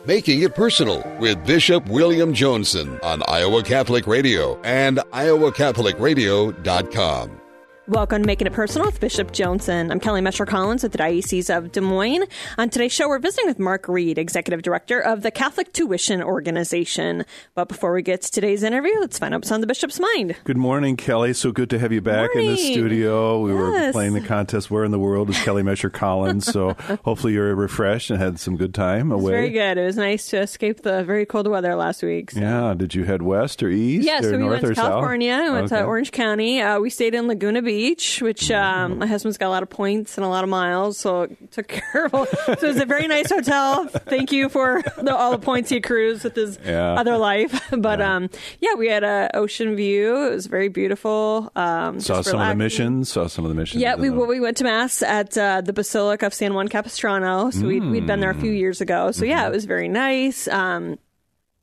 Making It Personal with Bishop William Joensen on Iowa Catholic Radio and iowacatholicradio.com. Welcome to Making It Personal with Bishop Joensen. I'm Kelly Mescher-Collins with the Diocese of Des Moines. On today's show, we're visiting with Mark Reed, Executive Director of the Catholic Tuition Organization. But before we get to today's interview, let's find out what's on the Bishop's mind. Good morning, Kelly. So good to have you back in the studio. We were playing the contest, Where in the World is Kelly Mescher-Collins? So hopefully you're refreshed and had some good time away. It was very good. It was nice to escape the very cold weather last week. So. Yeah. Did you head west or east? Yeah, or so we north went to or California. South? We went to Orange County. We stayed in Laguna Beach, which my husband's got a lot of points and a lot of miles, so it took care of. So it was a very nice hotel. Thank you for all the points he accrues with his other life. But we had an ocean view. It was very beautiful. Saw some of the missions. Yeah, we went to Mass at the Basilica of San Juan Capistrano. So we'd been there a few years ago. So it was very nice.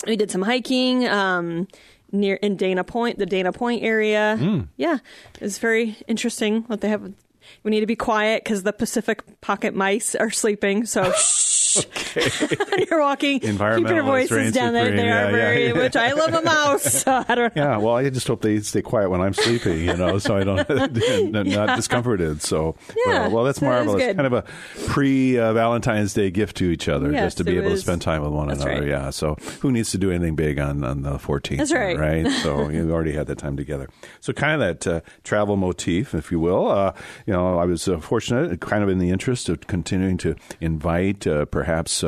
We did some hiking. Near in Dana Point, the Dana Point area. Yeah, it's very interesting what they have. We need to be quiet because the Pacific pocket mice are sleeping. So you're walking, keep your voices down there. They are very, which I love a mouse. So I don't know. Yeah, well, I just hope they stay quiet when I'm sleeping, so I don't not discomforted. So well, that's marvelous. Kind of a pre-Valentine's Day gift to each other, just to be able to spend time with one another. Right. Yeah. So who needs to do anything big on the 14th? That's right. Right. So you already had that time together. So kind of that travel motif, if you will. I was fortunate, kind of in the interest of continuing to invite perhaps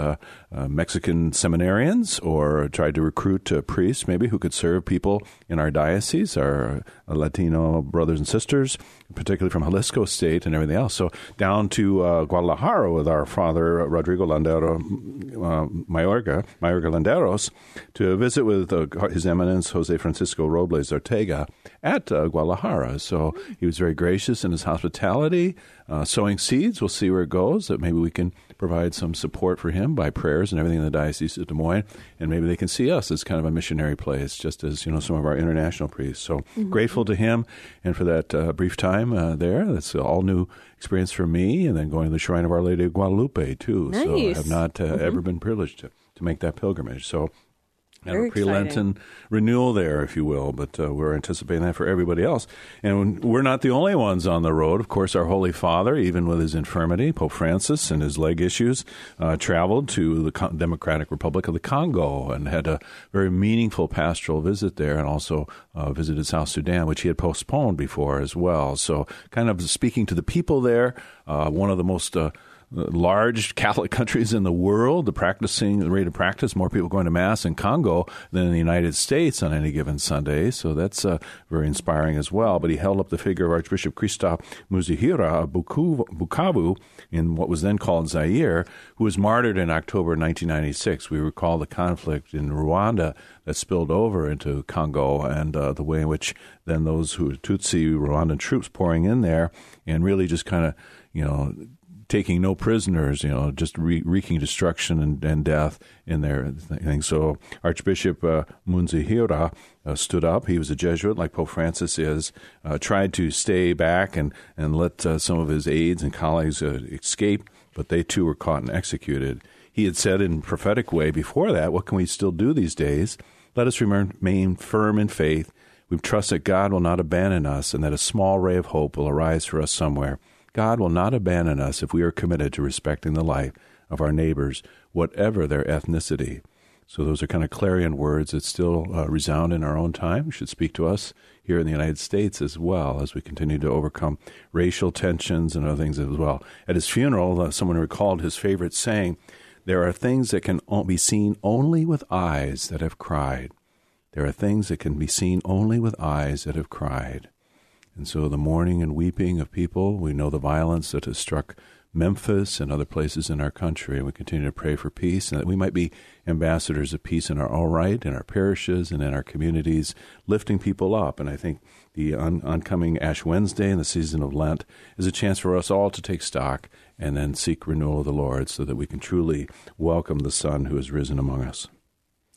Mexican seminarians, or tried to recruit priests maybe who could serve people in our diocese, our Latino brothers and sisters, particularly from Jalisco State and everything else. So down to Guadalajara with our Father Rodrigo Landero Mayorga Landeros, to visit with His Eminence Jose Francisco Robles Ortega at Guadalajara. So he was very gracious in his hospitality, sowing seeds. We'll see where it goes, that maybe we can provide some support for him by prayers and everything in the Diocese of Des Moines, and maybe they can see us as kind of a missionary place, just as some of our international priests. So grateful to him and for that brief time there. That's an all new experience for me, and then going to the Shrine of Our Lady of Guadalupe too. Nice. So I have not ever been privileged to make that pilgrimage. So very a pre-Lenten renewal there, if you will, but we're anticipating that for everybody else. And we're not the only ones on the road. Of course, our Holy Father, even with his infirmity, Pope Francis and his leg issues, traveled to the Democratic Republic of the Congo and had a very meaningful pastoral visit there, and also visited South Sudan, which he had postponed before as well. So kind of speaking to the people there, one of the most large Catholic countries in the world, the rate of practice, more people going to Mass in Congo than in the United States on any given Sunday. So that's very inspiring as well. But he held up the figure of Archbishop Christophe Muzihira of Bukavu in what was then called Zaire, who was martyred in October 1996. We recall the conflict in Rwanda that spilled over into Congo, and the way in which then those who were Tutsi Rwandan troops pouring in there and really just kind of, taking no prisoners, just wreaking destruction and death in their thing. So Archbishop Munzihira stood up. He was a Jesuit, like Pope Francis is, tried to stay back and let some of his aides and colleagues escape, but they too were caught and executed. He had said in prophetic way before that, what can we still do these days? Let us remain firm in faith. We trust that God will not abandon us, and that a small ray of hope will arise for us somewhere. God will not abandon us if we are committed to respecting the life of our neighbors, whatever their ethnicity. So those are kind of clarion words that still resound in our own time, should speak to us here in the United States as well, as we continue to overcome racial tensions and other things as well. At his funeral, someone recalled his favorite saying, "There are things that can be seen only with eyes that have cried. There are things that can be seen only with eyes that have cried." And so the mourning and weeping of people, we know the violence that has struck Memphis and other places in our country, and we continue to pray for peace, and that we might be ambassadors of peace in our own right, in our parishes and in our communities, lifting people up. And I think the oncoming Ash Wednesday and the season of Lent is a chance for us all to take stock and then seek renewal of the Lord, so that we can truly welcome the Son who has risen among us.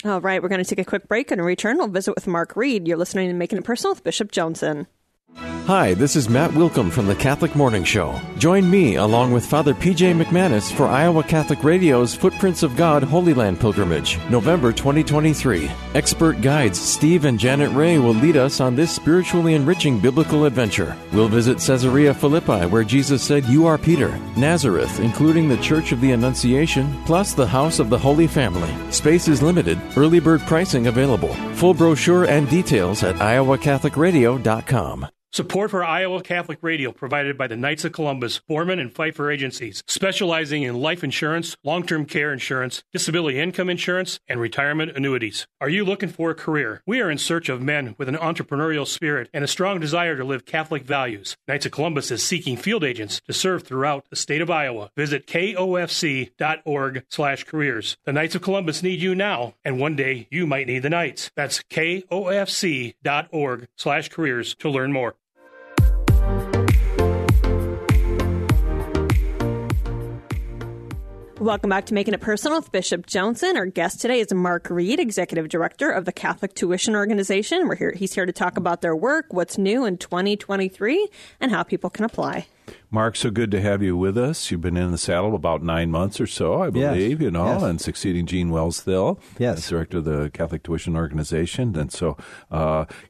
All right, we're going to take a quick break, and in return, we'll visit with Mark Reed. You're listening to Making It Personal with Bishop Joensen. Hi, this is Matt Wilkham from the Catholic Morning Show. Join me, along with Father P.J. McManus, for Iowa Catholic Radio's Footprints of God Holy Land Pilgrimage, November 2023. Expert guides Steve and Janet Ray will lead us on this spiritually enriching biblical adventure. We'll visit Caesarea Philippi, where Jesus said, "You are Peter," Nazareth, including the Church of the Annunciation, plus the House of the Holy Family. Space is limited. Early bird pricing available. Full brochure and details at iowacatholicradio.com. Support for Iowa Catholic Radio provided by the Knights of Columbus, Foreman and Pfeiffer Agencies, specializing in life insurance, long-term care insurance, disability income insurance, and retirement annuities. Are you looking for a career? We are in search of men with an entrepreneurial spirit and a strong desire to live Catholic values. Knights of Columbus is seeking field agents to serve throughout the state of Iowa. Visit kofc.org/careers. The Knights of Columbus need you now, and one day you might need the Knights. That's kofc.org/careers to learn more. Welcome back to Making It Personal with Bishop Joensen. Our guest today is Mark Reed, Executive Director of the Catholic Tuition Organization. He's here to talk about their work, what's new in 2023, and how people can apply. Mark, so good to have you with us. You've been in the saddle about 9 months or so, I believe, Yes. and succeeding Gene Wells-Thill, Yes. Director of the Catholic Tuition Organization. And so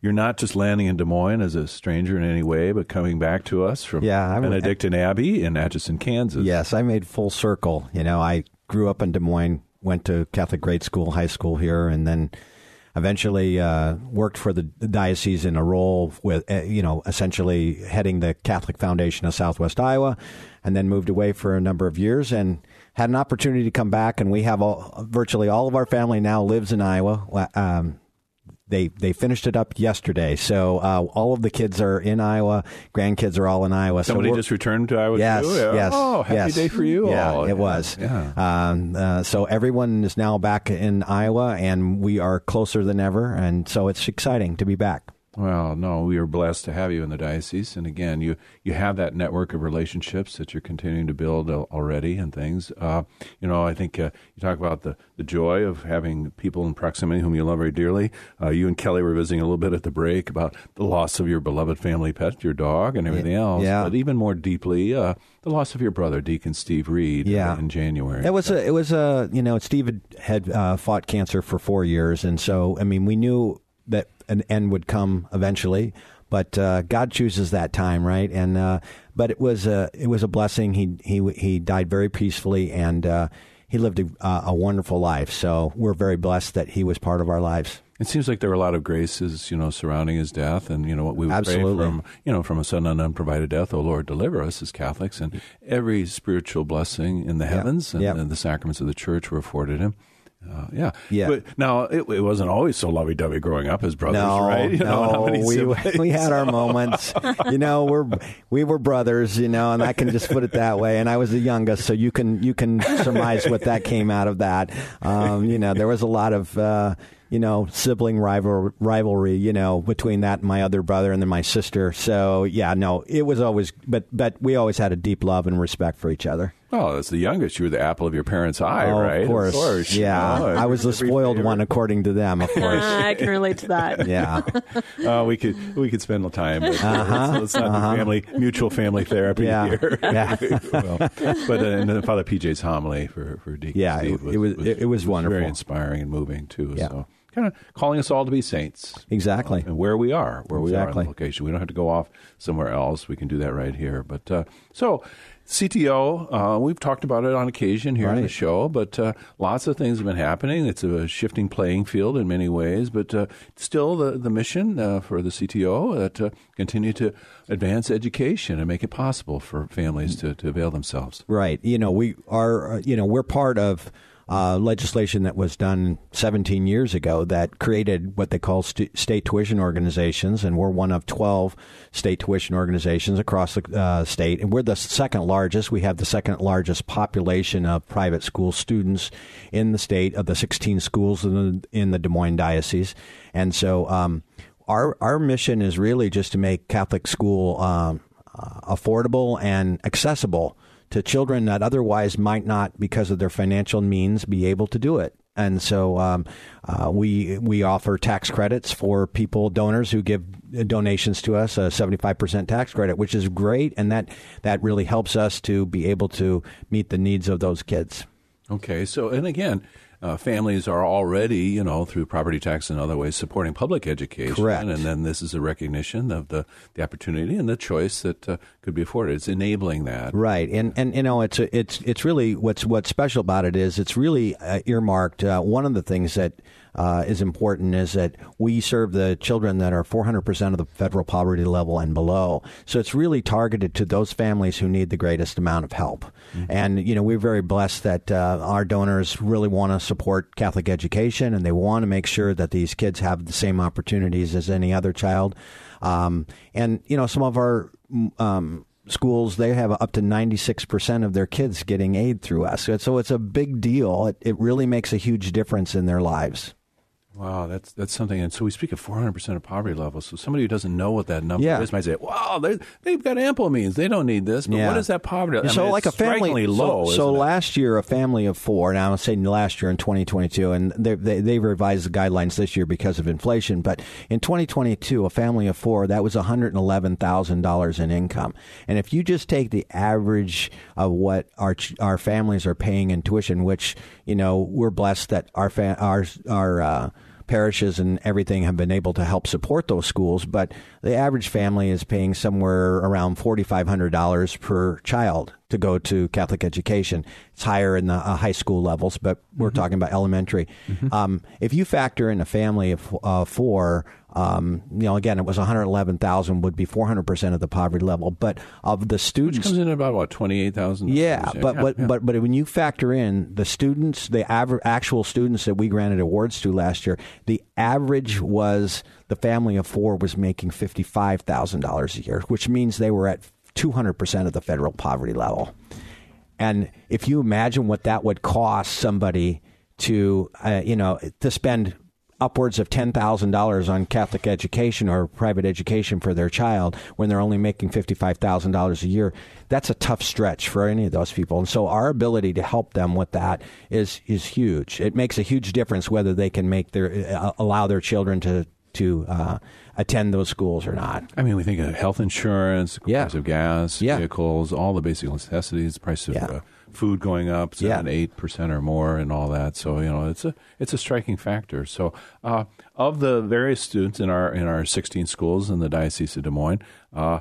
you're not just landing in Des Moines as a stranger in any way, but coming back to us from Benedictine Abbey in Atchison, Kansas. Yes, I made full circle. I grew up in Des Moines, went to Catholic grade school, high school here, and then eventually worked for the diocese in a role with, essentially heading the Catholic Foundation of Southwest Iowa, and then moved away for a number of years and had an opportunity to come back. And we have virtually all of our family now lives in Iowa. They finished it up yesterday, so all of the kids are in Iowa. Grandkids are all in Iowa. Somebody just returned to Iowa, yes, too? Yes. Oh, happy day for you all. It was. Yeah. So everyone is now back in Iowa, and we are closer than ever, and so it's exciting to be back. Well, no, we are blessed to have you in the diocese. And again, you have that network of relationships that you're continuing to build already and things. I think you talk about the joy of having people in proximity whom you love very dearly. You and Kelly were visiting a little bit at the break about the loss of your beloved family pet, your dog, and everything else. Yeah. But even more deeply, the loss of your brother, Deacon Steve Reed, in January. Steve had fought cancer for 4 years. And so, we knew that an end would come eventually, but God chooses that time, right? And but it was a blessing. He died very peacefully, and he lived a wonderful life. So we're very blessed that he was part of our lives. It seems like there were a lot of graces, surrounding his death, and what we would pray from a sudden and unprovided death. Oh Lord, deliver us as Catholics, and every spiritual blessing in the heavens and the sacraments of the Church were afforded him. But now it wasn't always so lovey-dovey growing up as brothers, right? We had our moments. We were brothers, and I can just put it that way. And I was the youngest, so you can surmise what that came out of that. There was a lot of sibling rivalry, between that and my other brother and then my sister. So it was always, but we always had a deep love and respect for each other. Oh, as the youngest, you were the apple of your parents' eye, right? Of course. Yeah. I was the spoiled one, according to them, of course. I can relate to that. Yeah. We could spend the time. But let's not do mutual family therapy here. Yeah. And then Father PJ's homily for Deacon Steve it was wonderful. Very inspiring and moving, too. Yeah. So kind of calling us all to be saints. Exactly. And where we are in the location. We don't have to go off somewhere else. We can do that right here. But so CTO, we've talked about it on occasion here on the show, but lots of things have been happening. It's a shifting playing field in many ways, but still the mission for the CTO to continue to advance education and make it possible for families to avail themselves. Right. We're part of legislation that was done 17 years ago that created what they call state tuition organizations, and we're one of 12 state tuition organizations across the state, and we're the second largest. We have the second largest population of private school students in the state of the 16 schools in the Des Moines Diocese, and so our mission is really just to make Catholic school affordable and accessible to children that otherwise might not, because of their financial means, be able to do it. And so we offer tax credits for donors who give donations to us, a 75% tax credit, which is great. And that really helps us to be able to meet the needs of those kids. Okay. So, and again, families are already, through property tax and other ways, supporting public education. Correct. And then this is a recognition of the opportunity and the choice that could be afforded. It's enabling that. Right. And it's really what's special about it is it's really earmarked. One of the things that is important is that we serve the children that are 400% of the federal poverty level and below. So it's really targeted to those families who need the greatest amount of help. Mm-hmm. And, we're very blessed that our donors really want to support Catholic education, and they want to make sure that these kids have the same opportunities as any other child. And some of our schools, they have up to 96% of their kids getting aid through us. So it's a big deal. It really makes a huge difference in their lives. Wow, that's something. And so we speak of 400% of poverty level. So somebody who doesn't know what that number is might say, wow, they've got ample means. They don't need this. But what is that poverty? So like a family, low. So last year, a family of four, now I'm saying last year in 2022, and they revised the guidelines this year because of inflation. But in 2022, a family of four, that was $111,000 in income. And if you just take the average of what our families are paying in tuition, which, we're blessed that our parishes and everything have been able to help support those schools, but the average family is paying somewhere around $4,500 per child to go to Catholic education. It's higher in the high school levels, but we're talking about elementary. Mm-hmm. If you factor in a family of four, again, it was $111,000 would be 400% of the poverty level, but of the students, which comes in at about what, $28,000? Yeah, but when you factor in the students, the actual students that we granted awards to last year, the average was the family of four was making $55,000 a year, which means they were at 200% of the federal poverty level. And if you imagine what that would cost somebody to spend upwards of $10,000 on Catholic education or private education for their child when they're only making $55,000 a year, that's a tough stretch for any of those people. And so our ability to help them with that is huge. It makes a huge difference whether they can allow their children to attend those schools or not. I mean, we think of health insurance, the price of gas, vehicles, all the basic necessities, the price of food going up 7-8% or more, and all that. So it's a striking factor. So of the various students in our 16 schools in the Diocese of Des Moines, how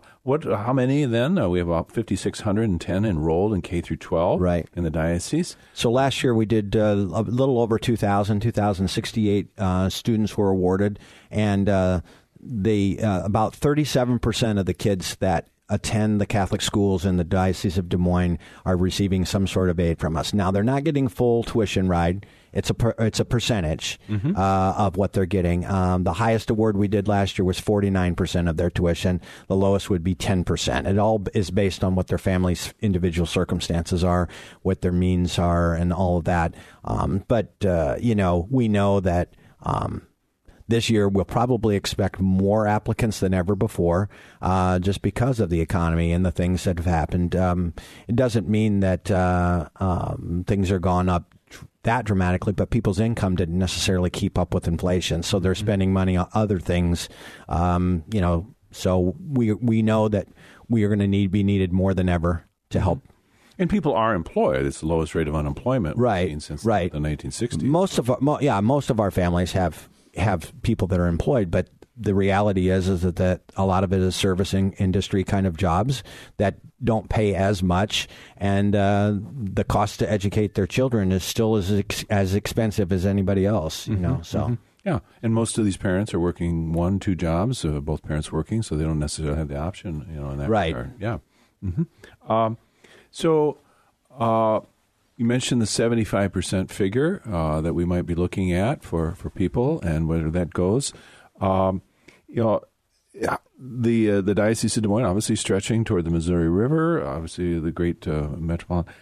many then? We have about 5,610 enrolled in K through 12 in the diocese. So last year we did a little over 2,068 students were awarded, and about 37% of the kids that attend the Catholic schools in the Diocese of Des Moines are receiving some sort of aid from us. Now, they're not getting full tuition ride. It's a percentage of what they're getting. The highest award we did last year was 49% of their tuition. The lowest would be 10%. It all is based on what their family's individual circumstances are, what their means are, and all of that. But we know that this year, we'll probably expect more applicants than ever before, just because of the economy and the things that have happened. It doesn't mean that things are gone up that dramatically, but people's income didn't necessarily keep up with inflation, so they're spending money on other things. So we know that we are going to be needed more than ever to help. And people are employed. It's the lowest rate of unemployment we've seen since the 1960s. Most of our families have people that are employed, but the reality is that a lot of it is servicing industry kind of jobs that don't pay as much, and the cost to educate their children is still as expensive as anybody else. Yeah, and most of these parents are working 1-2 jobs, both parents working, so they don't necessarily have the option, in that regard. Yeah. So you mentioned the 75% figure that we might be looking at for people, and whether that goes. The Diocese of Des Moines, obviously stretching toward the Missouri River, obviously the great metropolitan.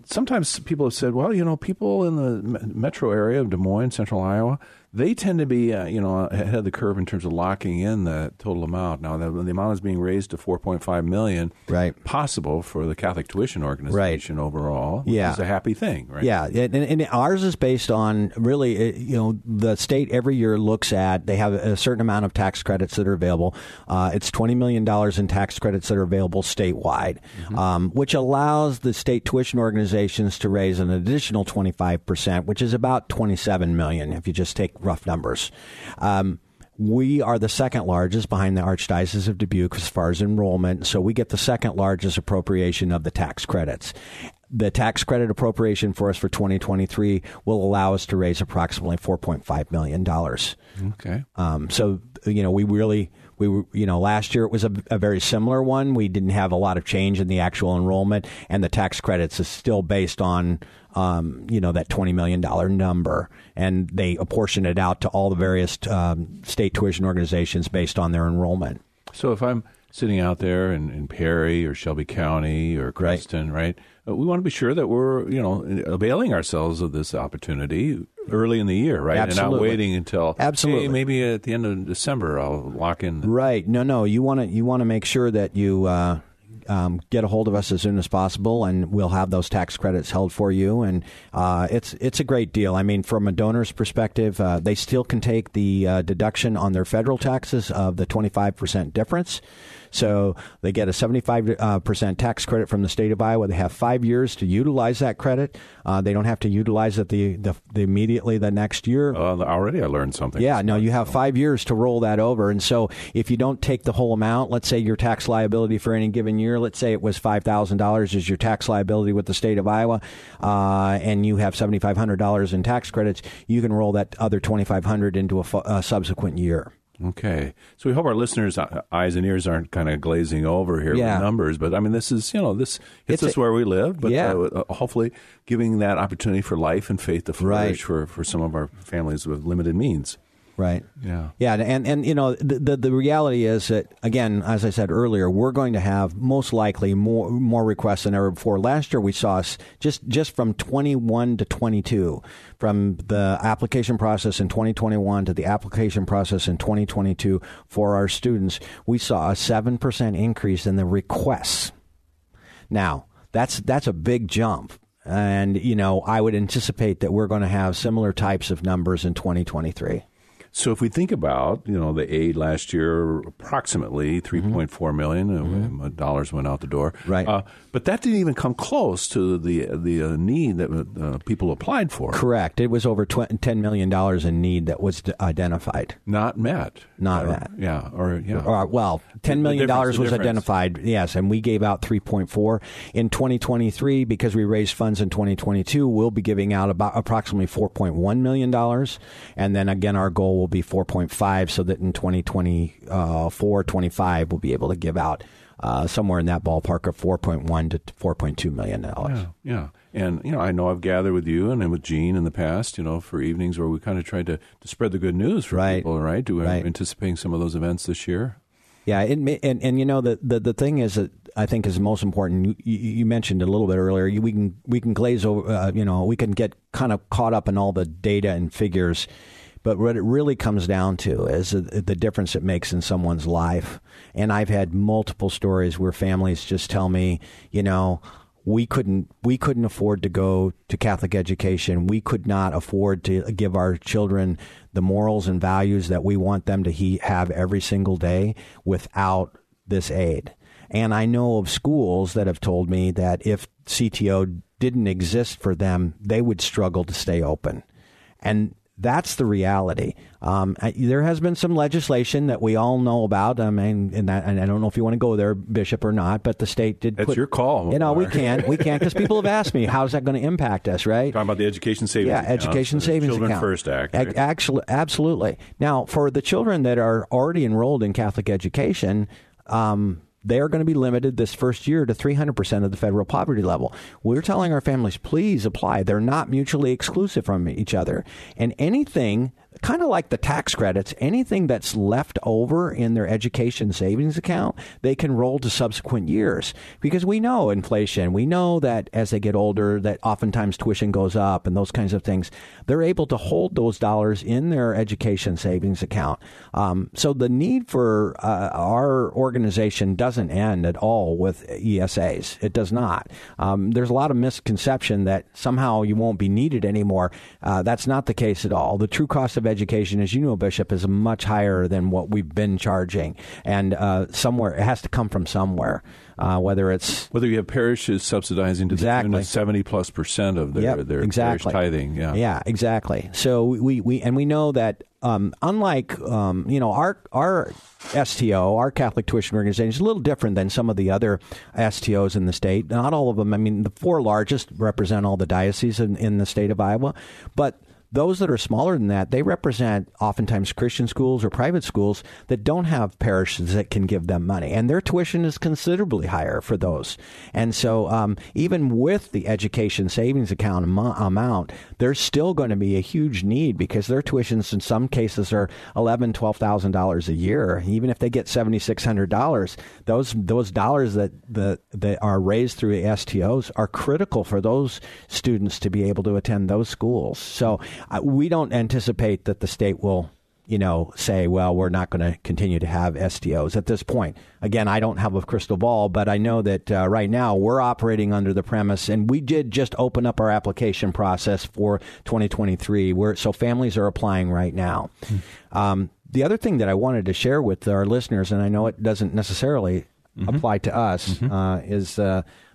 Sometimes people have said, well, people in the metro area of Des Moines, central Iowa, they tend to be, ahead of the curve in terms of locking in the total amount. Now, the amount is being raised to $4.5 million, right? Possible for the Catholic Tuition Organization overall, which is a happy thing, right? Yeah, and ours is based on really, the state every year looks at, they have a certain amount of tax credits that are available. It's $20 million in tax credits that are available statewide, which allows the state tuition organizations to raise an additional 25%, which is about $27 million if you just take rough numbers. We are the second largest behind the Archdiocese of Dubuque as far as enrollment, so we get the second largest appropriation of the tax credits. The tax credit appropriation for us for 2023 will allow us to raise approximately $4.5 million. Okay. So, last year it was a very similar one. We didn't have a lot of change in the actual enrollment, and the tax credits is still based on, that $20 million number. And they apportion it out to all the various state tuition organizations based on their enrollment. So if I'm sitting out there in Perry or Shelby County or Creston, right? We want to be sure that we're, availing ourselves of this opportunity early in the year, right? Absolutely. And not waiting until Absolutely. Hey, maybe at the end of December I'll lock in. Right. No. You want to make sure that you get a hold of us as soon as possible, and we'll have those tax credits held for you. And it's a great deal. I mean, from a donor's perspective, they still can take the deduction on their federal taxes of the 25% difference. So they get a 75% tax credit from the state of Iowa. They have 5 years to utilize that credit. They don't have to utilize it the immediately the next year. Already I learned something. Yeah, no, you have 5 years to roll that over. And so if you don't take the whole amount, let's say your tax liability for any given year, let's say it was $5,000 is your tax liability with the state of Iowa, and you have $7,500 in tax credits, you can roll that other $2,500 into a subsequent year. Okay. So we hope our listeners' eyes and ears aren't kind of glazing over here with numbers. But, I mean, this is, this hits us where we live. But hopefully giving that opportunity for life and faith to flourish for some of our families with limited means. Right. Yeah. Yeah. And the reality is that, again, as I said earlier, we're going to have most likely more requests than ever before. Last year we saw us just from 21 to 22, from the application process in 2021 to the application process in 2022 for our students, we saw a 7% increase in the requests. Now, that's a big jump. And, I would anticipate that we're going to have similar types of numbers in 2023. So if we think about, the aid last year, approximately $3.4 million dollars went out the door. Right. But that didn't even come close to the need that people applied for. Correct. It was over $10 million in need that was identified. Not met. Met. Yeah. Well, $10 million was identified, yes, and we gave out 3.4. In 2023, because we raised funds in 2022, we'll be giving out about approximately $4.1 million. And then again, our goal will be 4.5, so that in 2024, 25, we'll be able to give out somewhere in that ballpark of $4.1 to $4.2 million. Yeah. And, I know I've gathered with you and with Gene in the past, for evenings where we kind of tried to spread the good news for people, right? We're anticipating some of those events this year. Yeah, the thing is that I think is most important. You mentioned a little bit earlier. We can glaze over. We can get kind of caught up in all the data and figures, but what it really comes down to is the difference it makes in someone's life. And I've had multiple stories where families just tell me, we couldn't afford to go to Catholic education. We could not afford to give our children the morals and values that we want them to have every single day without this aid. And I know of schools that have told me that if CTO didn't exist for them, they would struggle to stay open. And that's the reality. There has been some legislation that we all know about. And I don't know if you want to go there, Bishop, or not, but the state did. That's your call. We can't because people have asked me, how's that going to impact us, right? Talking about the Education Savings Account. Yeah, Education Savings Children Account. First Act. Right? Actually, absolutely. Now, for the children that are already enrolled in Catholic education, they are going to be limited this first year to 300% of the federal poverty level. We're telling our families, please apply. They're not mutually exclusive from each other. And anything, kind of like the tax credits, anything that's left over in their education savings account, they can roll to subsequent years. Because we know inflation. We know that as they get older, that oftentimes tuition goes up and those kinds of things. They're able to hold those dollars in their education savings account. So the need for our organization doesn't end at all with ESAs. It does not. There's a lot of misconception that somehow you won't be needed anymore. That's not the case at all. The true cost of education, as you know, Bishop, is much higher than what we've been charging. And somewhere, it has to come from somewhere. Whether you have parishes subsidizing to the tune of 70+% of their parish tithing. Yeah, exactly. So we know that unlike our STO, our Catholic Tuition Organization, is a little different than some of the other STOs in the state. Not all of them. I mean, the 4 largest represent all the dioceses in the state of Iowa, but those that are smaller than that, they represent oftentimes Christian schools or private schools that don't have parishes that can give them money. And their tuition is considerably higher for those. And so even with the education savings account amount, there's still going to be a huge need because their tuitions in some cases are $11,000, $12,000 a year. Even if they get $7,600, those dollars that are raised through the STOs are critical for those students to be able to attend those schools. So we don't anticipate that the state will, say, well, we're not going to continue to have STOs at this point. Again, I don't have a crystal ball, but I know that right now we're operating under the premise, and we did just open up our application process for 2023, so families are applying right now. The other thing that I wanted to share with our listeners, and I know it doesn't necessarily apply to us, is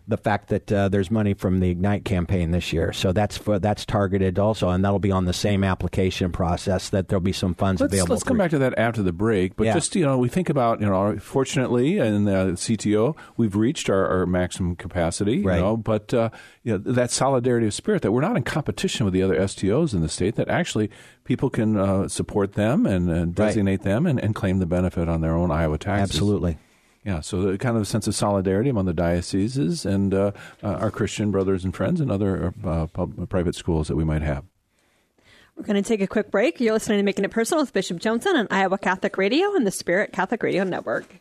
the fact that there's money from the Ignite campaign this year. So that's targeted also, and that'll be on the same application process, that there'll be some funds available. Let's come back to that after the break. But just, we think about, fortunately, in the CTO, we've reached our maximum capacity, but that solidarity of spirit, that we're not in competition with the other STOs in the state, that actually people can support them and designate them and claim the benefit on their own Iowa taxes. Absolutely. Yeah, so the kind of a sense of solidarity among the dioceses and our Christian brothers and friends and other private schools that we might have. We're going to take a quick break. You're listening to Making It Personal with Bishop Joensen on Iowa Catholic Radio and the Spirit Catholic Radio Network.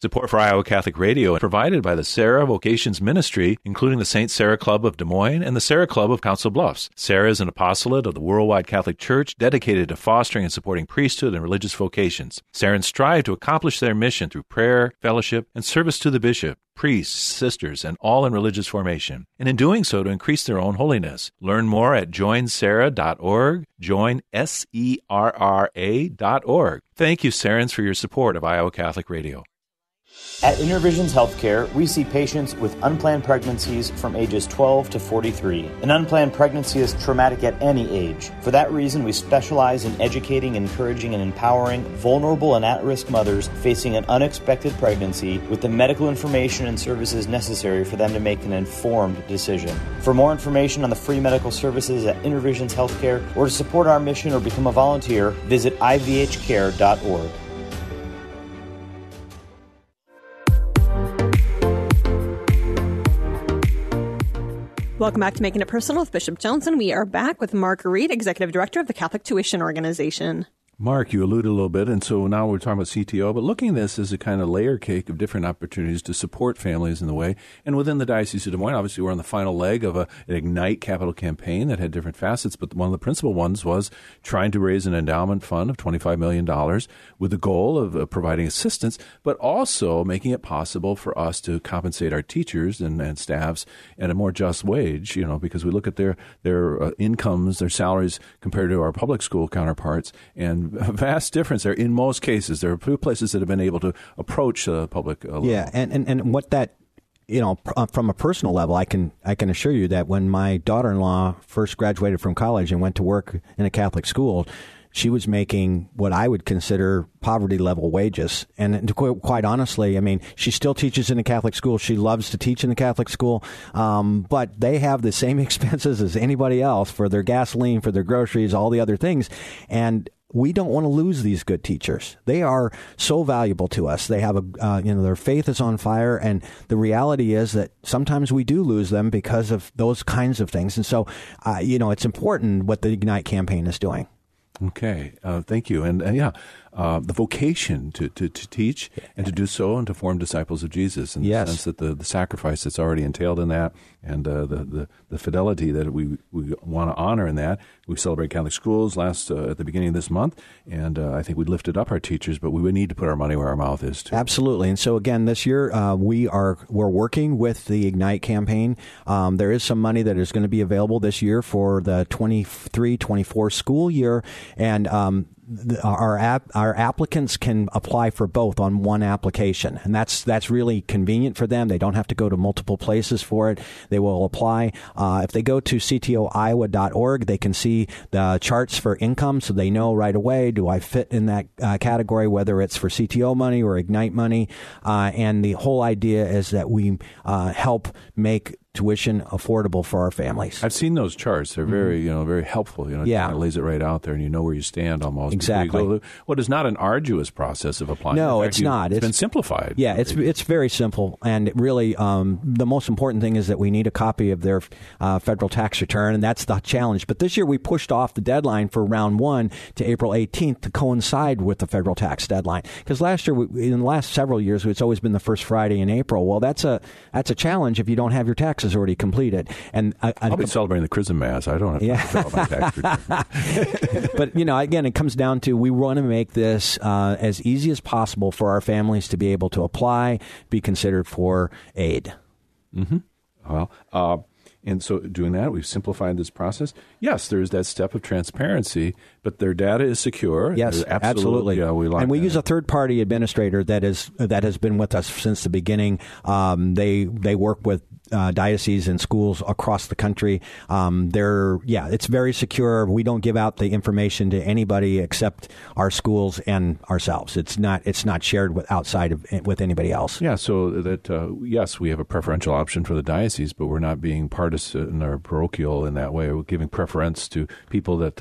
Support for Iowa Catholic Radio is provided by the Sarah Vocations Ministry, including the St. Sarah Club of Des Moines and the Sarah Club of Council Bluffs. Sarah is an apostolate of the Worldwide Catholic Church dedicated to fostering and supporting priesthood and religious vocations. Sarahans strive to accomplish their mission through prayer, fellowship, and service to the bishop, priests, sisters, and all in religious formation, and in doing so to increase their own holiness. Learn more at joinsarah.org, joinserra.org. Thank you, Sarahans, for your support of Iowa Catholic Radio. At Intervisions Healthcare, we see patients with unplanned pregnancies from ages 12 to 43. An unplanned pregnancy is traumatic at any age. For that reason, we specialize in educating, encouraging, and empowering vulnerable and at-risk mothers facing an unexpected pregnancy with the medical information and services necessary for them to make an informed decision. For more information on the free medical services at Intervisions Healthcare, or to support our mission or become a volunteer, visit ivhcare.org. Welcome back to Making It Personal with Bishop Joensen. We are back with Marguerite, Executive Director of the Catholic Tuition Organization. Mark, you alluded a little bit, and so now we're talking about CTO, but looking at this as a kind of layer cake of different opportunities to support families in the way. And within the Diocese of Des Moines, obviously, we're on the final leg of an Ignite capital campaign that had different facets, but one of the principal ones was trying to raise an endowment fund of $25 million with the goal of providing assistance, but also making it possible for us to compensate our teachers and staffs at a more just wage, because we look at their incomes, their salaries compared to our public school counterparts, and a vast difference there in most cases. There are few places that have been able to approach the public level. Yeah, and what that, from a personal level, I can assure you that when my daughter-in-law first graduated from college and went to work in a Catholic school, she was making what I would consider poverty-level wages. And quite honestly, I mean, she still teaches in a Catholic school. She loves to teach in a Catholic school, but they have the same expenses as anybody else for their gasoline, for their groceries, all the other things. And we don't want to lose these good teachers. They are so valuable to us. They have their faith is on fire, and the reality is that sometimes we do lose them because of those kinds of things. And so, it's important what the Ignite campaign is doing. Okay, thank you. And the vocation to teach and to do so and to form disciples of Jesus, in the sense that the sacrifice that's already entailed in that, and the fidelity that we want to honor in that. We celebrate Catholic schools at the beginning of this month, and I think we lifted up our teachers, but we would need to put our money where our mouth is too. Absolutely. And so again, this year we're working with the Ignite campaign. There is some money that is going to be available this year for the 23-24 school year, and our applicants can apply for both on one application, and that's really convenient for them. They don't have to go to multiple places for it. They will apply. If they go to CTOIowa.org, they can see the charts for income, so they know right away, do I fit in that category, whether it's for CTO money or Ignite money. And the whole idea is that we help make tuition affordable for our families. I've seen those charts. They're very, very helpful. It kind of lays it right out there, and you know where you stand almost. Exactly. What is not an arduous process of applying. No, fact, it's not. It's been simplified. Yeah, it's very simple, and really, the most important thing is that we need a copy of their federal tax return, and that's the challenge. But this year, we pushed off the deadline for round 1 to April 18th to coincide with the federal tax deadline. Because last year, in the last several years, it's always been the first Friday in April. Well, that's a challenge if you don't have your taxes already completed. And I'll be celebrating the Chrism Mass. I don't have to fill out my tax return. But again, it comes down to we want to make this as easy as possible for our families to be able to apply, be considered for aid. Mm-hmm. Well, and so doing that, we've simplified this process. Yes, there's that step of transparency, but their data is secure. Yes, absolutely. Yeah, we use a third-party administrator that has been with us since the beginning. They work with dioceses and schools across the country. It's very secure. We don't give out the information to anybody except our schools and ourselves. It's not shared with anybody else. Yeah, so that yes, we have a preferential option for the diocese, but we're not being partisan or parochial in that way. We're giving preference to people that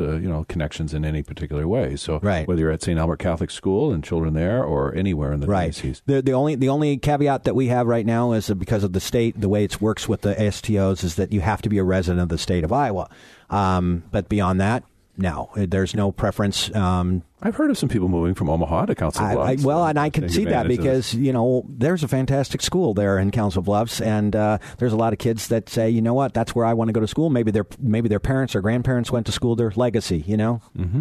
connections in any particular way. So whether you're at St. Albert Catholic School and children there, or anywhere in the diocese. The only caveat that we have right now is that because of the state, the way it works with the STOs is that you have to be a resident of the state of Iowa. But beyond that, no, there's no preference. I've heard of some people moving from Omaha to Council Bluffs. And I can see that because, there's a fantastic school there in Council Bluffs, and there's a lot of kids that say, you know what, that's where I want to go to school. Maybe their parents or grandparents went to school, their legacy, Mm-hmm.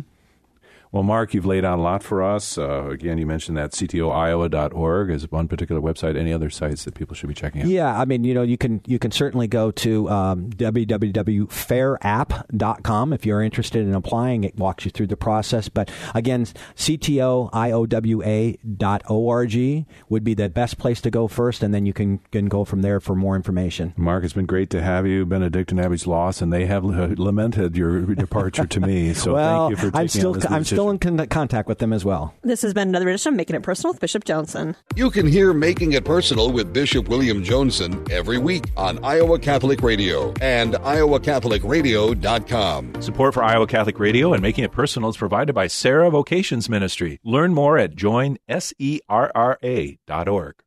Well, Mark, you've laid out a lot for us. Again, you mentioned that CTOIowa.org is one particular website. Any other sites that people should be checking out? Yeah, you can certainly go to www.fairapp.com if you're interested in applying. It walks you through the process. But again, CTOIowa.org would be the best place to go first, and then you can go from there for more information. Mark, it's been great to have you. Benedict and Abby's loss, and they have lamented your departure to me. So thank you for taking on this I'm still in contact with them as well. This has been another edition of Making It Personal with Bishop Joensen. You can hear Making It Personal with Bishop William Joensen every week on Iowa Catholic Radio and iowacatholicradio.com. Support for Iowa Catholic Radio and Making It Personal is provided by Sarah Vocations Ministry. Learn more at joinserra.org.